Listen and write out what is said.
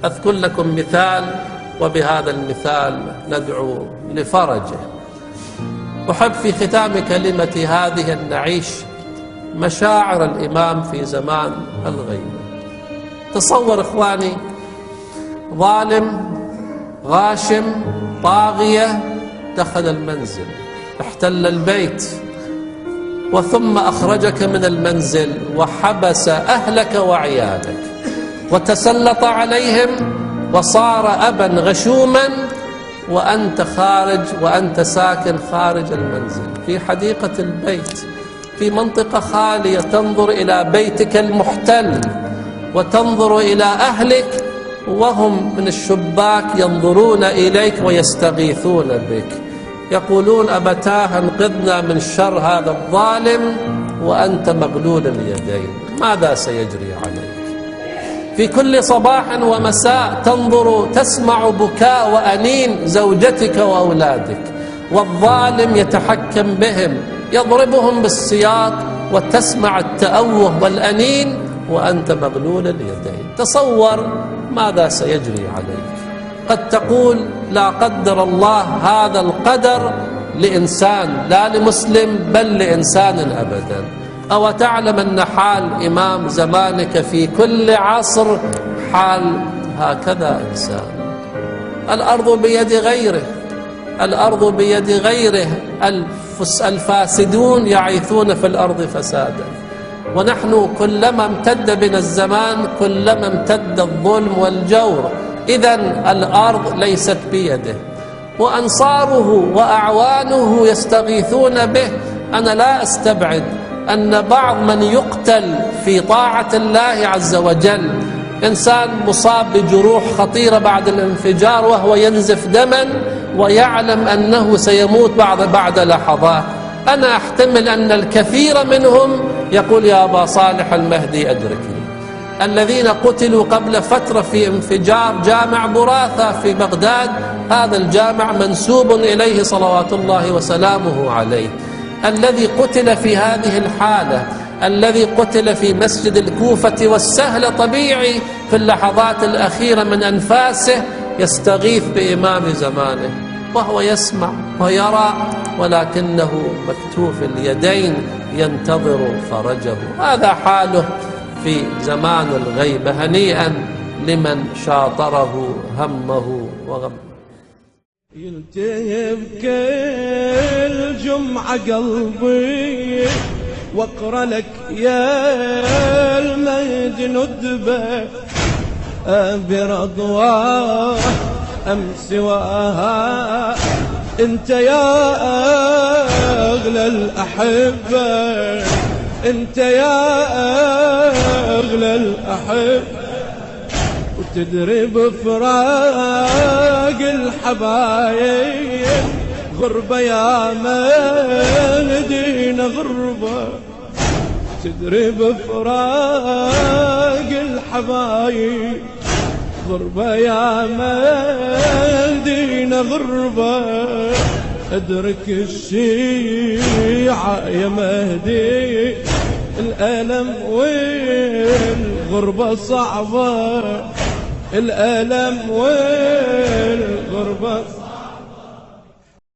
أذكر لكم مثال، وبهذا المثال ندعو لفرجه. أحب في ختام كلمتي هذه أن نعيش مشاعر الإمام في زمان الغيبة. تصور إخواني، ظالم غاشم طاغية دخل المنزل، احتل البيت، وثم أخرجك من المنزل وحبس أهلك وعيالك وتسلط عليهم وصار أبا غشوما، وأنت خارج، وأنت ساكن خارج المنزل في حديقة البيت في منطقة خالية، تنظر إلى بيتك المحتل وتنظر إلى أهلك وهم من الشباك ينظرون إليك ويستغيثون بك، يقولون أبتاه انقذنا من شر هذا الظالم، وأنت مغلول اليدين، ماذا سيجري عليك؟ في كل صباح ومساء تنظر تسمع بكاء وأنين زوجتك وأولادك، والظالم يتحكم بهم يضربهم بالسياط، وتسمع التأوه والأنين وأنت مغلول اليدين. تصور ماذا سيجري عليك. قد تقول لا قدر الله هذا القدر لإنسان، لا لمسلم بل لإنسان أبدا. أو تعلم أن حال إمام زمانك في كل عصر حال هكذا إنسان. الأرض بيد غيره، الأرض بيد غيره، الفاسدون يعيثون في الأرض فسادا، ونحن كلما امتد بنا الزمان كلما امتد الظلم والجور. إذن الأرض ليست بيده، وأنصاره وأعوانه يستغيثون به. أنا لا أستبعد أن بعض من يقتل في طاعة الله عز وجل، إنسان مصاب بجروح خطيرة بعد الانفجار وهو ينزف دما ويعلم أنه سيموت بعد لحظات، أنا أحتمل أن الكثير منهم يقول يا أبا صالح المهدي أدركني. الذين قتلوا قبل فترة في انفجار جامع براثة في بغداد، هذا الجامع منسوب إليه صلوات الله وسلامه عليه. الذي قتل في هذه الحالة، الذي قتل في مسجد الكوفة والسهل طبيعي في اللحظات الأخيرة من أنفاسه يستغيث بإمام زمانه وهو يسمع ويرى، ولكنه مكتوف اليدين ينتظر فرجه. هذا حاله في زمان الغيبة. هنيئا لمن شاطره همه وغمه. يلتهب كل جمعة قلبي واقرأ لك يا المهدي ندبة برضواه أم سواها، انت يا أغلى الأحبة، انت يا أغلى الأحبة، وتدري بفراق الحبايب غربة يا مهدينا غربة، تدري بفراق الحبايب غربة يا مهدينا غربة، ادرك الشيعة يا مهدي، الألم والغربة صعبة، الألم والغربة